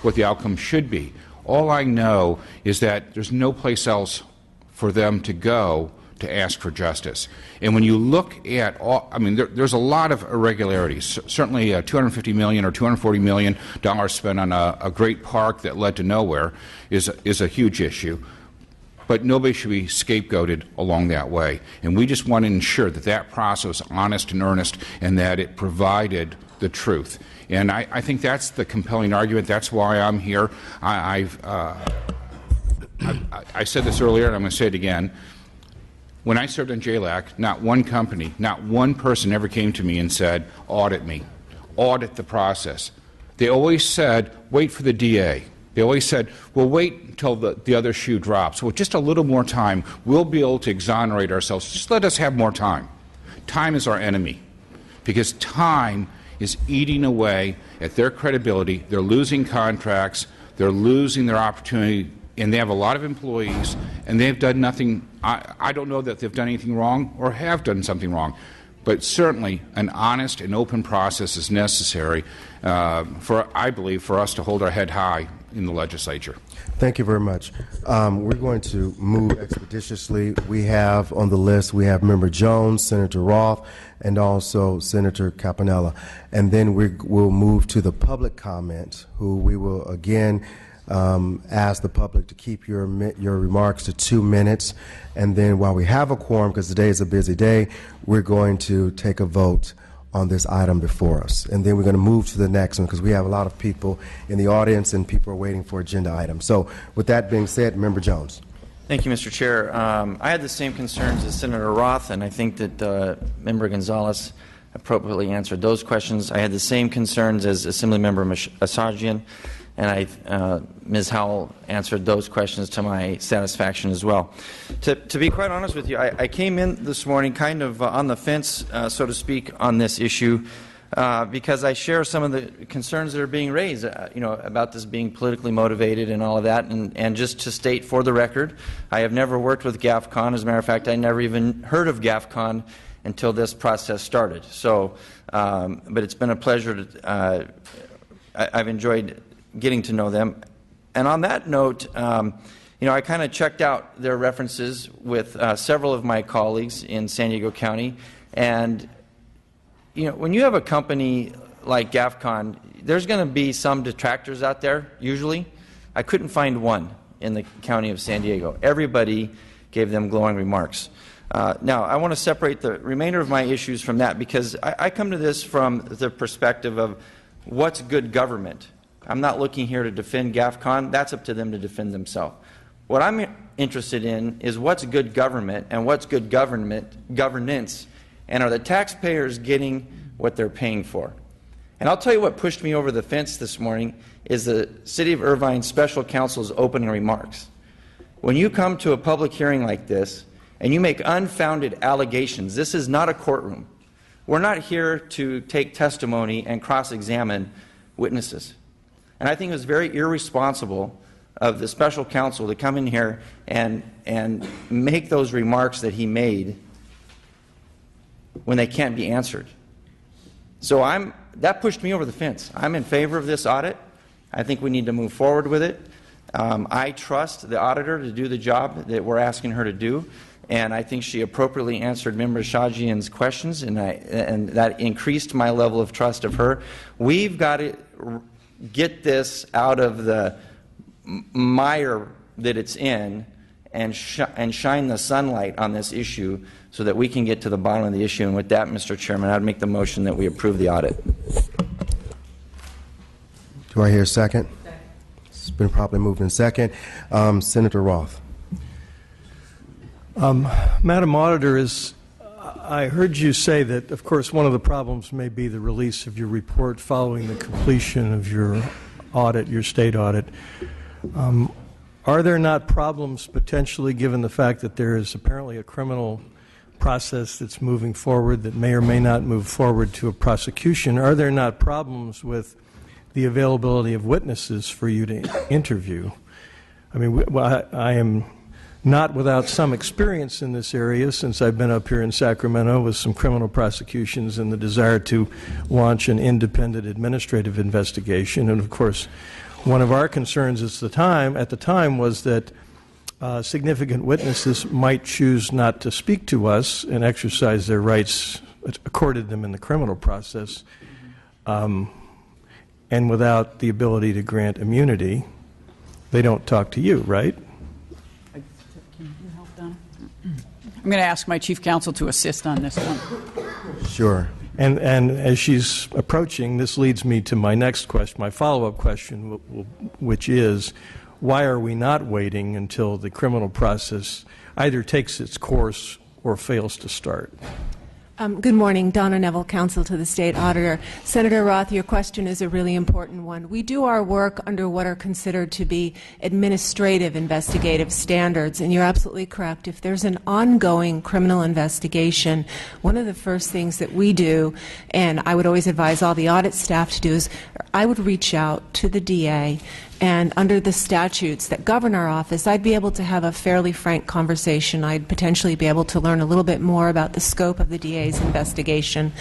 what the outcome should be. All I know is that there's no place else for them to go to ask for justice. And when you look at all, I mean, there's a lot of irregularities. Certainly $250 million or $240 million spent on a great park that led to nowhere is a huge issue. But nobody should be scapegoated along that way. And we just want to ensure that that process was honest and earnest and that it provided the truth. And I think that's the compelling argument. That's why I'm here. I said this earlier, and I'm going to say it again. When I served on JLAC, not one company, not one person ever came to me and said, audit me, audit the process. They always said, wait for the DA. They always said, well, wait until the other shoe drops. Well, just a little more time, we'll be able to exonerate ourselves. Just let us have more time. Time is our enemy because time is eating away at their credibility. They're losing contracts. They're losing their opportunity. And they have a lot of employees, and they've done nothing. I don't know that they've done anything wrong or have done something wrong. But certainly an honest and open process is necessary, I believe, for us to hold our head high in the legislature. Thank you very much. We're going to move expeditiously. We have on the list, we have Member Jones, Senator Roth, and also Senator Campanella. And then we'll move to the public comment, who we will again ask the public to keep your remarks to 2 minutes. And then while we have a quorum, because today is a busy day, we're going to take a vote on this item before us. And then we're going to move to the next one because we have a lot of people in the audience and people are waiting for agenda items. So with that being said, Member Jones. Thank you, Mr. Chair. I had the same concerns as Senator Roth, and I think that Member Gonzalez appropriately answered those questions. I had the same concerns as Assemblymember Asajian, and Ms. Howell answered those questions to my satisfaction as well. To be quite honest with you, I came in this morning kind of on the fence, so to speak, on this issue because I share some of the concerns that are being raised, about this being politically motivated and all of that. And just to state for the record, I have never worked with GAFCON. As a matter of fact, I never even heard of GAFCON until this process started. So, but it's been a pleasure. I've enjoyed getting to know them. And on that note, I kind of checked out their references with several of my colleagues in San Diego County. And, when you have a company like GAFCON, there's going to be some detractors out there, usually. I couldn't find one in the county of San Diego. Everybody gave them glowing remarks. Now, I want to separate the remainder of my issues from that because I come to this from the perspective of what's good government. I'm not looking here to defend GAFCON. That's up to them to defend themselves. What I'm interested in is what's good government and what's good governance, and are the taxpayers getting what they're paying for? And I'll tell you what pushed me over the fence this morning is the City of Irvine Special Counsel's opening remarks. When you come to a public hearing like this and you make unfounded allegations, this is not a courtroom. We're not here to take testimony and cross-examine witnesses. And I think it was very irresponsible of the special counsel to come in here and make those remarks that he made when they can't be answered. So that pushed me over the fence. I'm in favor of this audit. I think we need to move forward with it. I trust the auditor to do the job that we're asking her to do, and I think she appropriately answered Member Shajian's questions, and that increased my level of trust of her. We've got to get this out of the mire that it's in and shine the sunlight on this issue so that we can get to the bottom of the issue. And with that, Mr. Chairman, I would make the motion that we approve the audit. Do I hear a second? Second. It's been properly moved in second. Senator Roth. Madam Auditor, I heard you say that, of course, one of the problems may be the release of your report following the completion of your audit, your state audit. Are there not problems potentially, given the fact that there is apparently a criminal process that's moving forward that may or may not move forward to a prosecution? Are there not problems with the availability of witnesses for you to interview? I mean, I am not without some experience in this area, since I've been up here in Sacramento with some criminal prosecutions and the desire to launch an independent administrative investigation. And of course, one of our concerns at the time was that significant witnesses might choose not to speak to us and exercise their rights accorded them in the criminal process, and without the ability to grant immunity, they don't talk to you, right? Can you help, Donna? I'm going to ask my chief counsel to assist on this one. Sure. And as she's approaching, this leads me to my next question, my follow-up question, which is, why are we not waiting until the criminal process either takes its course or fails to start? Good morning. Donna Neville, counsel to the State Auditor. Senator Roth, your question is a really important one. We do our work under what are considered to be administrative investigative standards, and you're absolutely correct. If there's an ongoing criminal investigation, one of the first things that we do, and I would always advise all the audit staff to do, is I would reach out to the DA, and under the statutes that govern our office, I'd be able to have a fairly frank conversation. I'd potentially be able to learn a little bit more about the scope of the DA's investigation.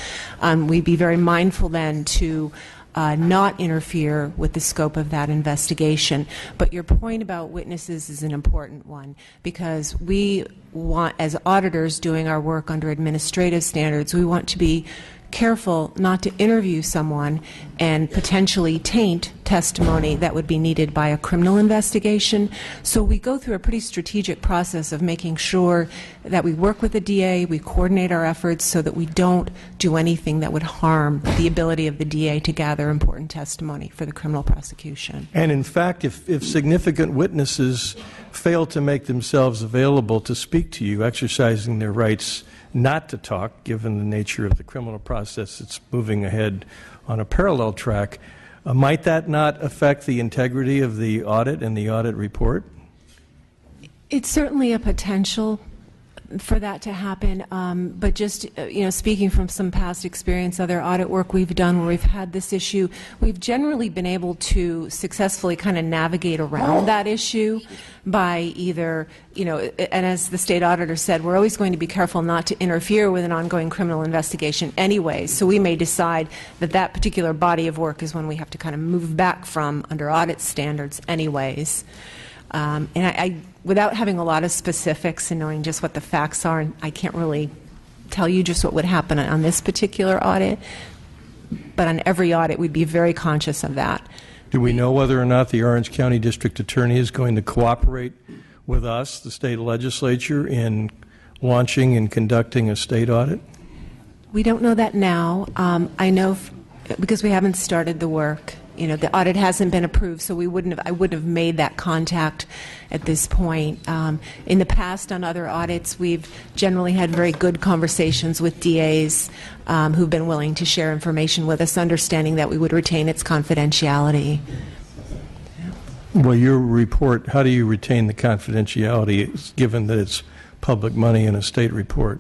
We'd be very mindful then to not interfere with the scope of that investigation. But your point about witnesses is an important one, because we want, as auditors doing our work under administrative standards, we want to be careful not to interview someone and potentially taint testimony that would be needed by a criminal investigation. So we go through a pretty strategic process of making sure that we work with the DA, we coordinate our efforts so that we don't do anything that would harm the ability of the DA to gather important testimony for the criminal prosecution. And in fact, if significant witnesses fail to make themselves available to speak to you, exercising their rights not to talk, given the nature of the criminal process that's moving ahead on a parallel track, might that not affect the integrity of the audit and the audit report? It's certainly a potential for that to happen, but just speaking from some past experience, other audit work we've done where we've had this issue, we've generally been able to successfully kind of navigate around that issue by either, and as the state auditor said, we're always going to be careful not to interfere with an ongoing criminal investigation anyway, so we may decide that that particular body of work is one we have to kind of move back from under audit standards anyways. And I, without having a lot of specifics and knowing just what the facts are, I can't really tell you just what would happen on this particular audit, but on every audit we'd be very conscious of that. Do we know whether or not the Orange County District Attorney is going to cooperate with us, the state legislature, in launching and conducting a state audit? We don't know that now. I know because we haven't started the work. The audit hasn't been approved, so I wouldn't have made that contact at this point. In the past, on other audits, we've generally had very good conversations with DAs who've been willing to share information with us, understanding that we would retain its confidentiality. Well, your report, how do you retain the confidentiality, given that it's public money in a state report?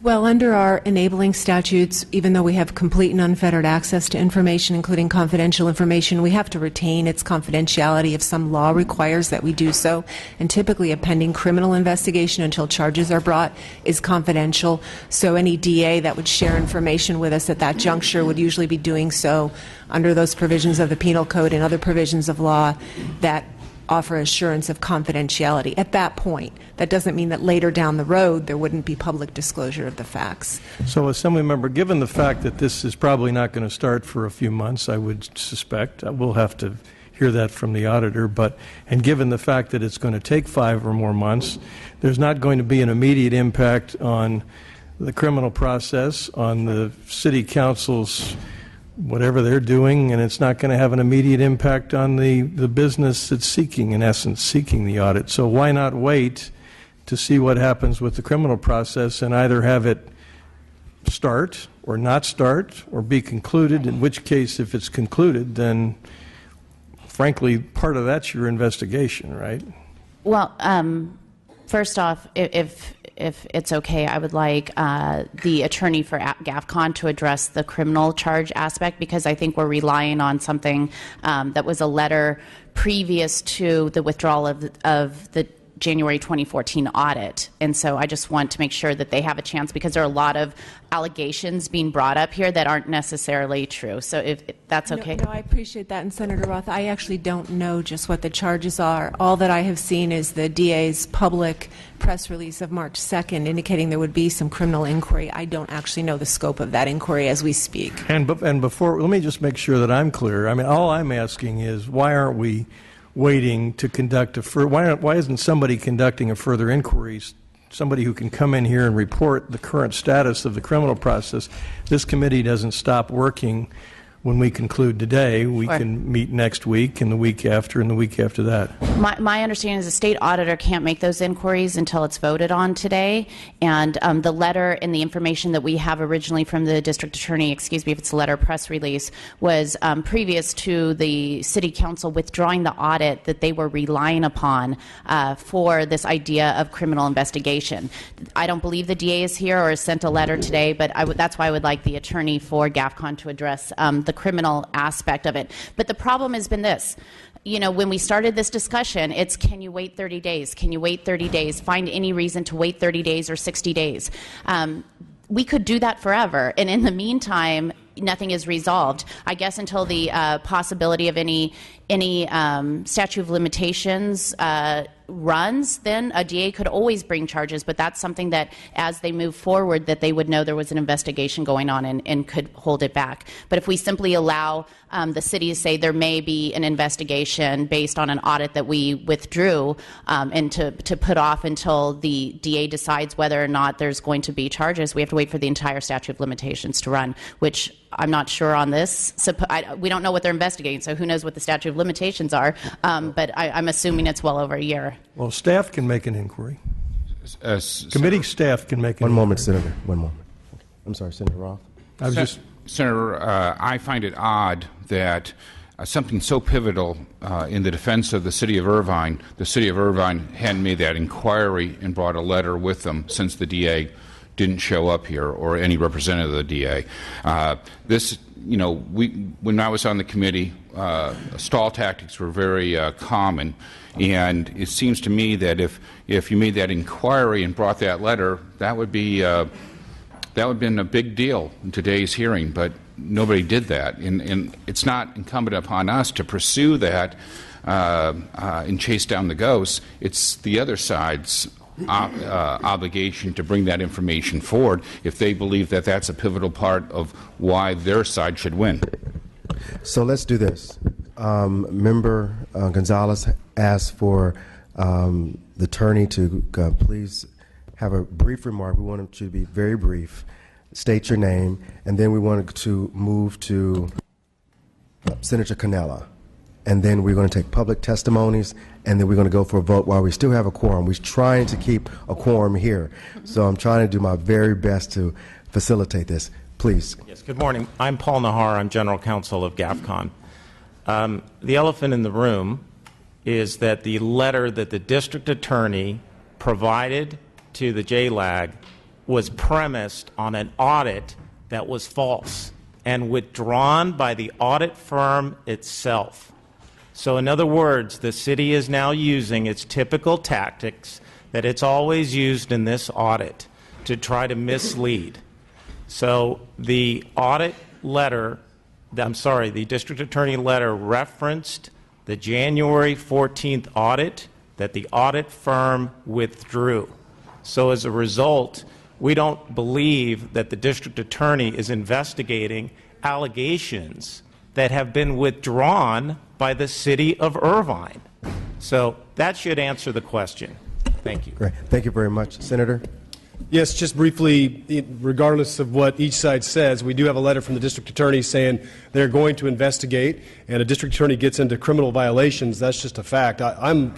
Well, under our enabling statutes, even though we have complete and unfettered access to information, including confidential information, we have to retain its confidentiality if some law requires that we do so. And typically a pending criminal investigation until charges are brought is confidential. So any DA that would share information with us at that juncture would usually be doing so under those provisions of the Penal Code and other provisions of law that offer assurance of confidentiality at that point. That doesn't mean that later down the road there wouldn't be public disclosure of the facts. So, Assemblymember, given the fact that this is probably not going to start for a few months, I would suspect, we'll have to hear that from the auditor, and given the fact that it's going to take 5 or more months, there's not going to be an immediate impact on the criminal process, on the city council's whatever they're doing, and it's not going to have an immediate impact on the business that's seeking, in essence, seeking the audit. So why not wait to see what happens with the criminal process and either have it start or not start or be concluded, in which case, if it's concluded, then frankly, part of that's your investigation, right? Well, first off, if it's okay, I would like the attorney for GAFCON to address the criminal charge aspect, because I think we're relying on something that was a letter previous to the withdrawal of the January 2014 audit. And so I just want to make sure that they have a chance, because there are a lot of allegations being brought up here that aren't necessarily true. So if that's okay. No, I appreciate that. And Senator Roth, I actually don't know just what the charges are. All that I have seen is the DA's public press release of March 2nd indicating there would be some criminal inquiry. I don't actually know the scope of that inquiry as we speak. And before, let me just make sure that I'm clear. I mean, all I'm asking is, why aren't we waiting to conduct why isn't somebody conducting a further inquiry, somebody who can come in here and report the current status of the criminal process? This committee doesn't stop working when we conclude today. We can meet next week and the week after and the week after that. My understanding is the state auditor can't make those inquiries until it's voted on today. And the letter and the information that we have originally from the district attorney, excuse me if it's a letter press release, was previous to the city council withdrawing the audit that they were relying upon for this idea of criminal investigation. I don't believe the DA is here or has sent a letter today, but that's why I would like the attorney for GAFCON to address the criminal aspect of it. But the problem has been this. You know, when we started this discussion, it's, can you wait 30 days? Can you wait 30 days? Find any reason to wait 30 days or 60 days. We could do that forever. And in the meantime, nothing is resolved, I guess, until the possibility of any statute of limitations runs. Then a DA could always bring charges, but that's something that as they move forward that they would know there was an investigation going on and could hold it back. But if we simply allow the city to say there may be an investigation based on an audit that we withdrew, and to put off until the DA decides whether or not there's going to be charges, we have to wait for the entire statute of limitations to run, which I'm not sure on this. We don't know what they're investigating, so who knows what the statute of limitations are, but I'm assuming it's well over a year. Well, staff can make an inquiry. Committee staff can make an inquiry. One moment, Senator. One moment. I'm sorry, Senator Roth. Senator, I find it odd that something so pivotal in the defense of the city of Irvine hadn't made that inquiry and brought a letter with them since the DA didn't show up here, or any representative of the DA. When I was on the committee, stall tactics were very common, and it seems to me that if you made that inquiry and brought that letter, that would have been a big deal in today's hearing, but nobody did that. And it's not incumbent upon us to pursue that and chase down the ghosts. It's the other side's obligation to bring that information forward if they believe that that's a pivotal part of why their side should win. So let's do this. Member Gonzalez asked for the attorney to please have a brief remark. We want him to be very brief. State your name, and then we wanted to move to Senator Cannella. And then we're going to take public testimonies, and then we're going to go for a vote while we still have a quorum. We're trying to keep a quorum here. So I'm trying to do my very best to facilitate this. Please. Yes, good morning. I'm Paul Nahar. I'm General Counsel of GAFCON. The elephant in the room is that the letter that the district attorney provided to the JLAG was premised on an audit that was false and withdrawn by the audit firm itself. So in other words, the city is now using its typical tactics that it's always used in this audit to try to mislead. So the the district attorney letter referenced the January 14th audit that the audit firm withdrew. So as a result, we don't believe that the district attorney is investigating allegations that have been withdrawn by the city of Irvine. So that should answer the question. Thank you. Great. Thank you very much. Senator? Yes, just briefly, regardless of what each side says, we do have a letter from the district attorney saying they're going to investigate, and a district attorney gets into criminal violations. That's just a fact.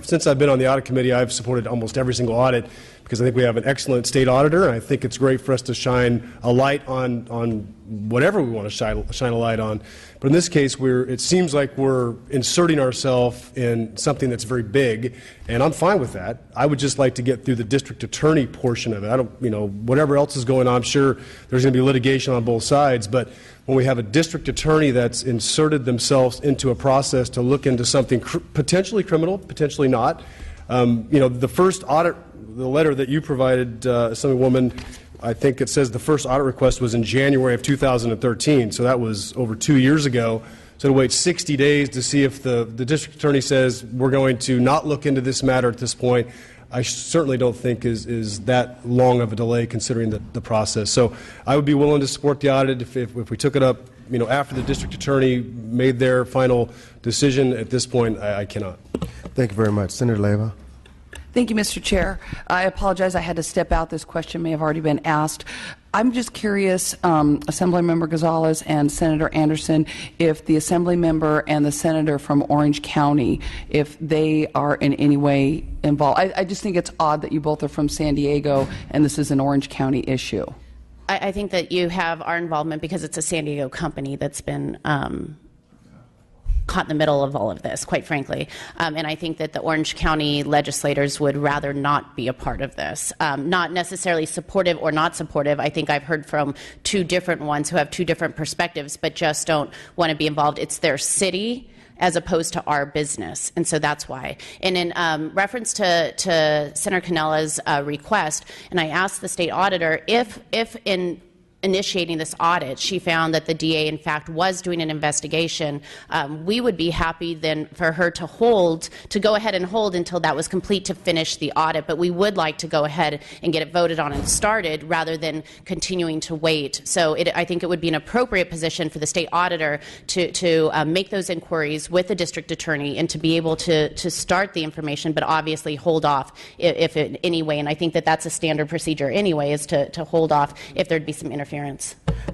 Since I've been on the audit committee, I've supported almost every single audit because I think we have an excellent state auditor, and I think it's great for us to shine a light on whatever we want to shine a light on. But in this case, it seems like we're inserting ourselves in something that's very big, and I'm fine with that. I would just like to get through the district attorney portion of it. Whatever else is going on, I'm sure there's going to be litigation on both sides, but when we have a district attorney that's inserted themselves into a process to look into something potentially criminal, potentially not, The first audit, the letter that you provided, Assemblywoman, I think it says the first audit request was in January of 2013, so that was over 2 years ago. So to wait 60 days to see if the district attorney says we're going to not look into this matter at this point, I certainly don't think is that long of a delay considering the process. So I would be willing to support the audit if we took it up, after the district attorney made their final decision. At this point, I cannot. Thank you very much. Senator Leyva. Thank you, Mr. Chair. I apologize. I had to step out. This question may have already been asked. I'm just curious, Assemblymember Gonzalez and Senator Anderson, if the Assemblymember and the Senator from Orange County, if they are in any way involved. I just think it's odd that you both are from San Diego and this is an Orange County issue. I think that you have our involvement because it's a San Diego company that's been caught in the middle of all of this, quite frankly. And I think that the Orange County legislators would rather not be a part of this. Not necessarily supportive or not supportive. I think I've heard from two different ones who have two different perspectives, but just don't want to be involved. It's their city as opposed to our business. And so that's why. And in reference to Senator Canella's request, and I asked the state auditor if in initiating this audit, she found that the DA, in fact, was doing an investigation, we would be happy then for her to go ahead and hold until that was complete to finish the audit. But we would like to go ahead and get it voted on and started rather than continuing to wait. So I think it would be an appropriate position for the state auditor to make those inquiries with the district attorney and to be able to start the information, but obviously hold off if in any way. And I think that that's a standard procedure anyway, is to hold off if there'd be some interference.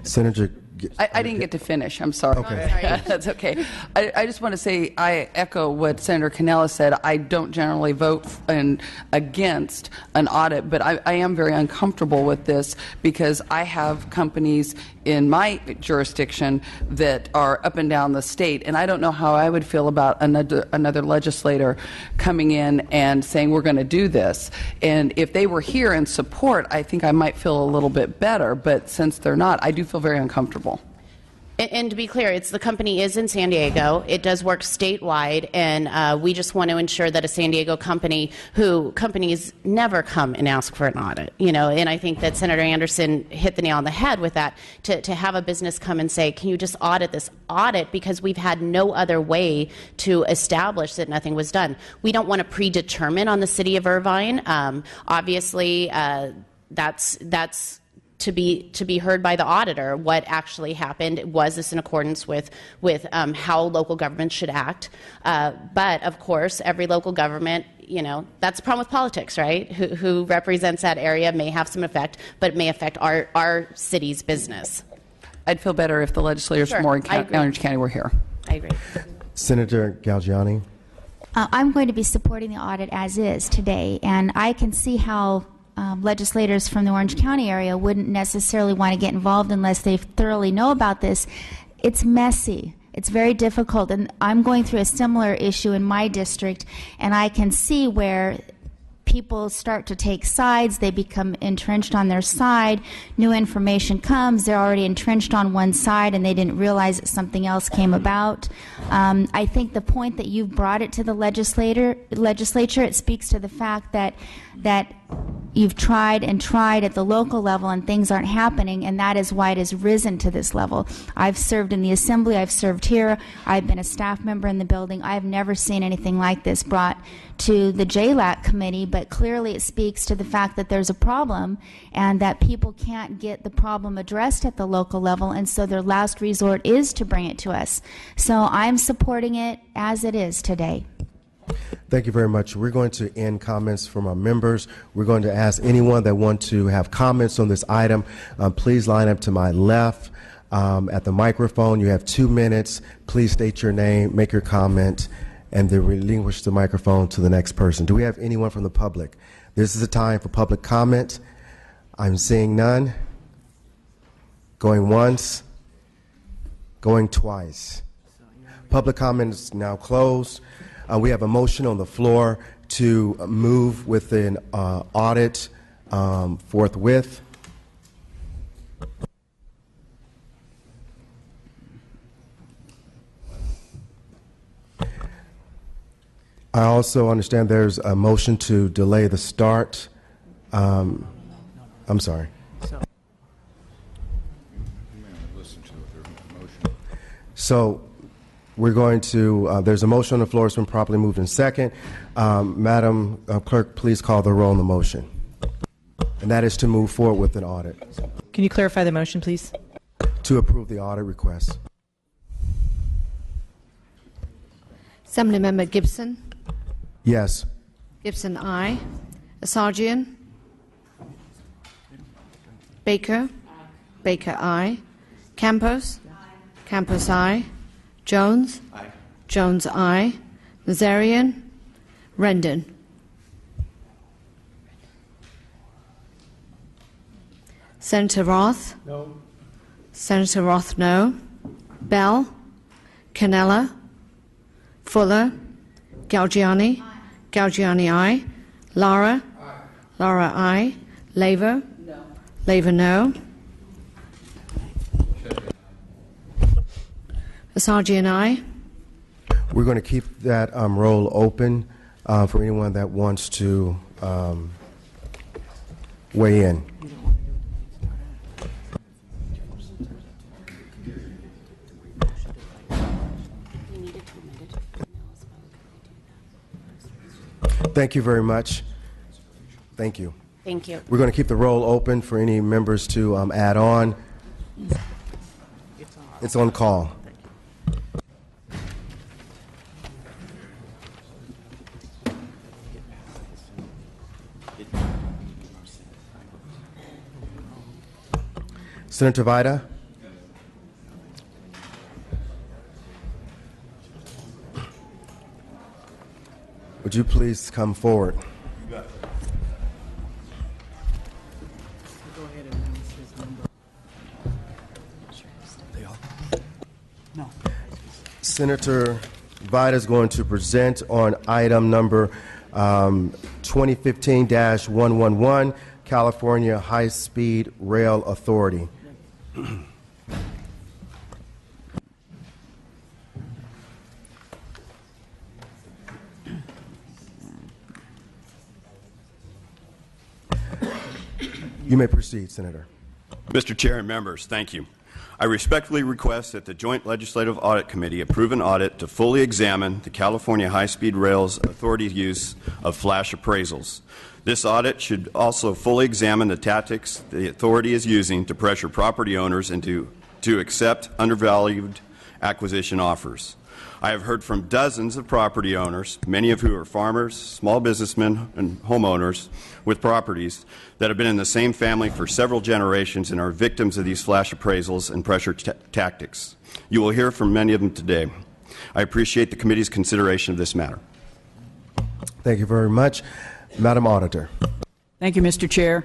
Senator. I didn't get to finish. I'm sorry. Okay. That's okay. I just want to say I echo what Senator Canella said. I don't generally vote against an audit, but I am very uncomfortable with this because I have companies in my jurisdiction that are up and down the state, and I don't know how I would feel about another legislator coming in and saying we're going to do this. And if they were here in support, I think I might feel a little bit better, but since they're not, I do feel very uncomfortable. And to be clear, the company is in San Diego. It does work statewide, and we just want to ensure that a San Diego companies never come and ask for an audit. And I think that Senator Anderson hit the nail on the head with that. To have a business come and say, "Can you just audit this audit?" Because we've had no other way to establish that nothing was done. We don't want to predetermine on the city of Irvine. Obviously, that's to be heard by the auditor what actually happened. Was this in accordance with how local governments should act? But of course, every local government, that's the problem with politics, right? Who represents that area may have some effect, but it may affect our city's business. I'd feel better if the legislators from Orange County were here. I agree. Senator Galgiani. I'm going to be supporting the audit as is today, and I can see how legislators from the Orange County area wouldn't necessarily want to get involved unless they thoroughly know about this. It's messy. It's very difficult, and I'm going through a similar issue in my district, and I can see where people start to take sides. They become entrenched on their side. New information comes. They're already entrenched on one side, and they didn't realize that something else came about. I think the point that you've brought it to the legislature, it speaks to the fact that you've tried and tried at the local level and things aren't happening, and that is why it has risen to this level. I've served in the assembly, I've served here, I've been a staff member in the building. I've never seen anything like this brought to the JLAC committee, but clearly it speaks to the fact that there's a problem and that people can't get the problem addressed at the local level, and so their last resort is to bring it to us. So I'm supporting it as it is today. Thank you very much. We're going to end comments from our members. We're going to ask anyone that want to have comments on this item, please line up to my left at the microphone. You have 2 minutes. Please state your name, make your comment, and then relinquish the microphone to the next person. Do we have anyone from the public? This is a time for public comment. I'm seeing none. Going once, going twice. Public comment is now closed. We have a motion on the floor to move with an audit forthwith. I also understand there's a motion to delay the start. I'm sorry. So we're going to, there's a motion on the floor. It's been properly moved in second. Madam Clerk, please call the roll on the motion. And that is to move forward with an audit. Can you clarify the motion, please? To approve the audit request. Assemblymember Gibson. Yes. Gibson, aye. Asargian. Baker. Baker, aye. Campos. Campos, aye. Jones. Aye. Jones, aye. Nazarian. Rendon. Senator Roth. No. Senator Roth, no. Bell. Cannella. Fuller. Galgiani. Galgiani, aye. Lara. Lara, aye. Laver. No. Laver, no. Asargian, aye. We're going to keep that roll open for anyone that wants to weigh in. Thank you very much. Thank you. Thank you. We're going to keep the roll open for any members to add on. It's on call. Senator Vida? Would you please come forward? No. Senator Vida is going to present on item number 2015-111, California High-Speed Rail Authority. You may proceed, Senator. Mr. Chair and members, thank you. I respectfully request that the Joint Legislative Audit Committee approve an audit to fully examine the California High-Speed Rail's Authority's use of flash appraisals. This audit should also fully examine the tactics the authority is using to pressure property owners into to accept undervalued acquisition offers. I have heard from dozens of property owners, many of whom are farmers, small businessmen, and homeowners with properties that have been in the same family for several generations and are victims of these flash appraisals and pressure tactics. You will hear from many of them today. I appreciate the committee's consideration of this matter. Thank you very much. Madam Auditor. Thank you, Mr. Chair.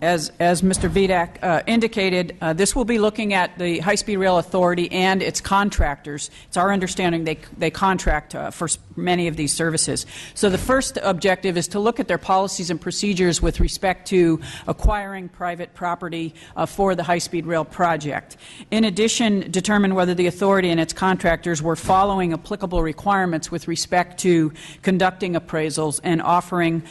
As Mr. Vidak indicated, this will be looking at the High-Speed Rail Authority and its contractors. It's our understanding they contract for many of these services. So the first objective is to look at their policies and procedures with respect to acquiring private property for the High-Speed Rail project. In addition, determine whether the authority and its contractors were following applicable requirements with respect to conducting appraisals and offering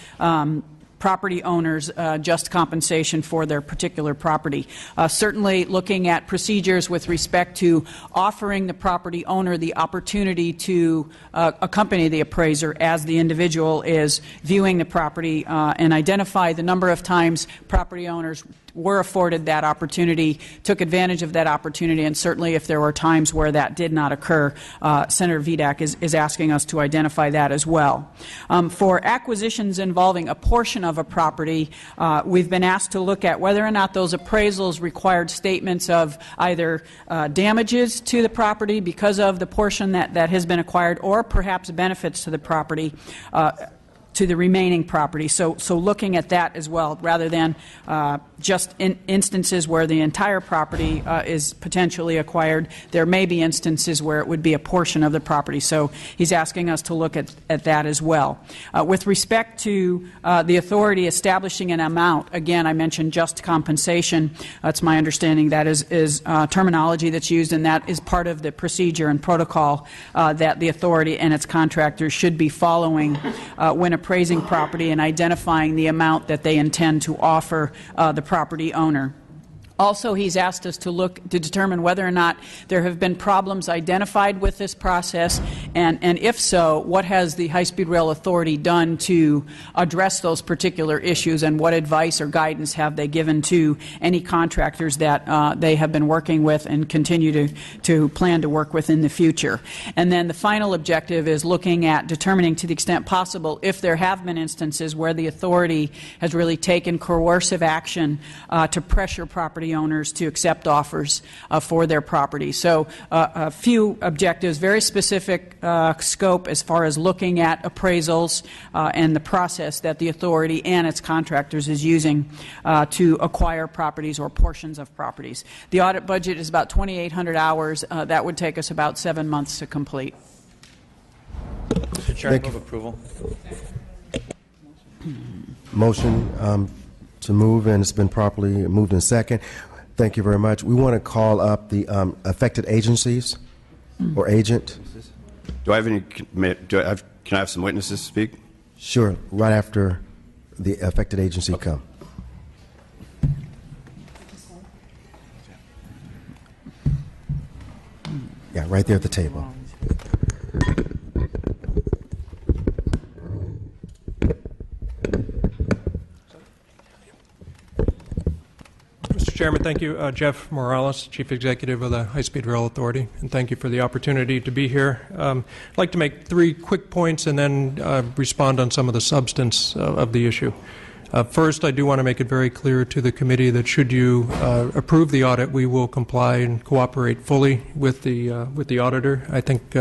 property owners just compensation for their particular property. Certainly looking at procedures with respect to offering the property owner the opportunity to accompany the appraiser as the individual is viewing the property and identify the number of times property owners were afforded that opportunity, took advantage of that opportunity, and certainly if there were times where that did not occur, Senator Vidak is asking us to identify that as well. For acquisitions involving a portion of a property, we've been asked to look at whether or not those appraisals required statements of either damages to the property because of the portion that has been acquired, or perhaps benefits to the property, to the remaining property. So looking at that as well, rather than just instances where the entire property is potentially acquired. There may be instances where it would be a portion of the property. So he's asking us to look at that as well. With respect to the authority establishing an amount, again, I mentioned just compensation. That's my understanding. That is terminology that's used, and that is part of the procedure and protocol that the authority and its contractors should be following when appraising property and identifying the amount that they intend to offer the property owner. Also, he's asked us to look to determine whether or not there have been problems identified with this process, and if so, what has the High-Speed Rail Authority done to address those particular issues, and what advice or guidance have they given to any contractors that they have been working with and continue to plan to work with in the future. And then the final objective is looking at determining, to the extent possible, if there have been instances where the authority has really taken coercive action to pressure property owners to accept offers for their property. So a few objectives, very specific scope as far as looking at appraisals and the process that the authority and its contractors is using to acquire properties or portions of properties. The audit budget is about 2,800 hours. That would take us about 7 months to complete. Mr. Chair, I move approval. Motion to move, and it's been properly moved in second. Thank you very much. We want to call up the affected agencies or agent. Do I have any? Can I have some witnesses speak? Sure. Right after the affected agency come. Yeah, right there at the table. Mr. Chairman, thank you. Jeff Morales, Chief Executive of the High-Speed Rail Authority, and thank you for the opportunity to be here. I'd like to make 3 quick points and then respond on some of the substance of the issue. First, I do want to make it very clear to the committee that should you approve the audit, we will comply and cooperate fully with the auditor. I think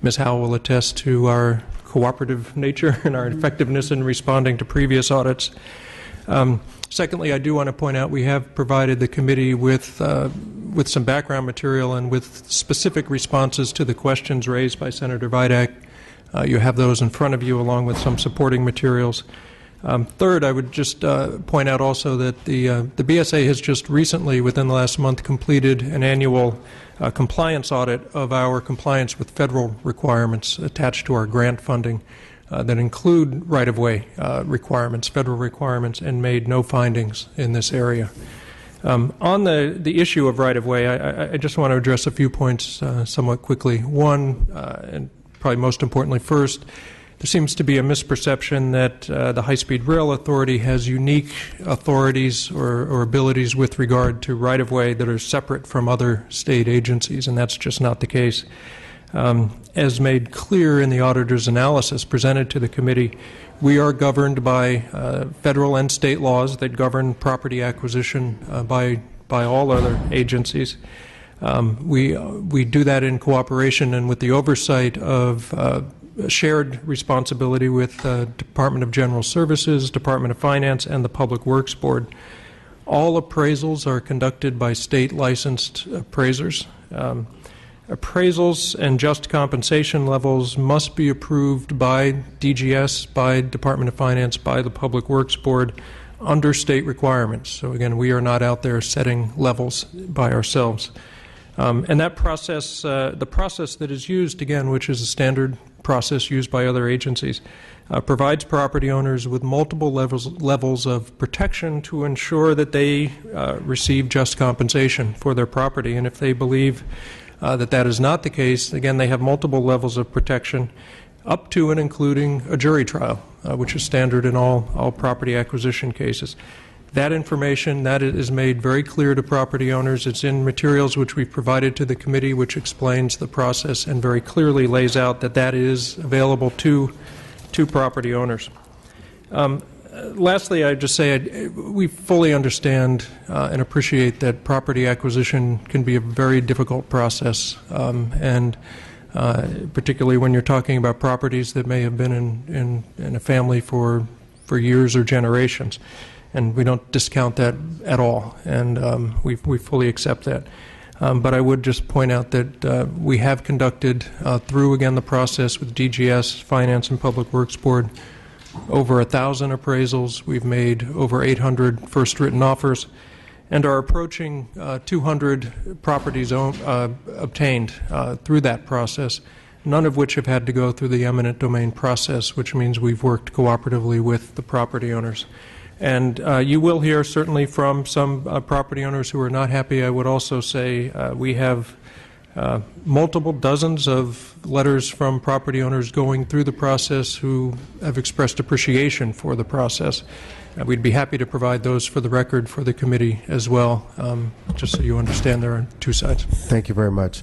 Ms. Howell will attest to our cooperative nature and our effectiveness in responding to previous audits. Secondly, I do want to point out we have provided the committee with some background material and with specific responses to the questions raised by Senator Vidak. You have those in front of you along with some supporting materials. Third, I would just point out also that the BSA has just recently, within the last month, completed an annual compliance audit of our compliance with federal requirements attached to our grant funding that include right-of-way requirements, federal requirements, and made no findings in this area. On the issue of right-of-way, I just want to address a few points somewhat quickly. One, and probably most importantly first, there seems to be a misperception that the High-Speed Rail Authority has unique authorities or abilities with regard to right-of-way that are separate from other state agencies, and that's just not the case. As made clear in the auditor's analysis presented to the committee, we are governed by federal and state laws that govern property acquisition by all other agencies. We do that in cooperation and with the oversight of shared responsibility with Department of General Services, Department of Finance, and the Public Works Board. All appraisals are conducted by state licensed appraisers. Appraisals and just compensation levels must be approved by DGS, by Department of Finance, by the Public Works Board under state requirements. So again, we are not out there setting levels by ourselves. And that process, the process that is used, again, which is a standard process used by other agencies, provides property owners with multiple levels of protection to ensure that they receive just compensation for their property. And if they believe that is not the case, again, they have multiple levels of protection up to and including a jury trial, which is standard in all property acquisition cases. That information, that is made very clear to property owners. It's in materials which we've provided to the committee, which explains the process and very clearly lays out that is available to property owners. Lastly, I'd just say we fully understand and appreciate that property acquisition can be a very difficult process, and particularly when you're talking about properties that may have been in a family for years or generations. and we don't discount that at all, and we fully accept that. But I would just point out that we have conducted, through again the process with DGS, Finance and Public Works Board, over 1,000 appraisals. We've made over 800 first written offers, and are approaching 200 properties obtained through that process, none of which have had to go through the eminent domain process, which means we've worked cooperatively with the property owners. And you will hear certainly from some property owners who are not happy. I would also say we have multiple dozens of letters from property owners going through the process who have expressed appreciation for the process. We'd be happy to provide those for the record for the committee as well, just so you understand there are two sides. Thank you very much.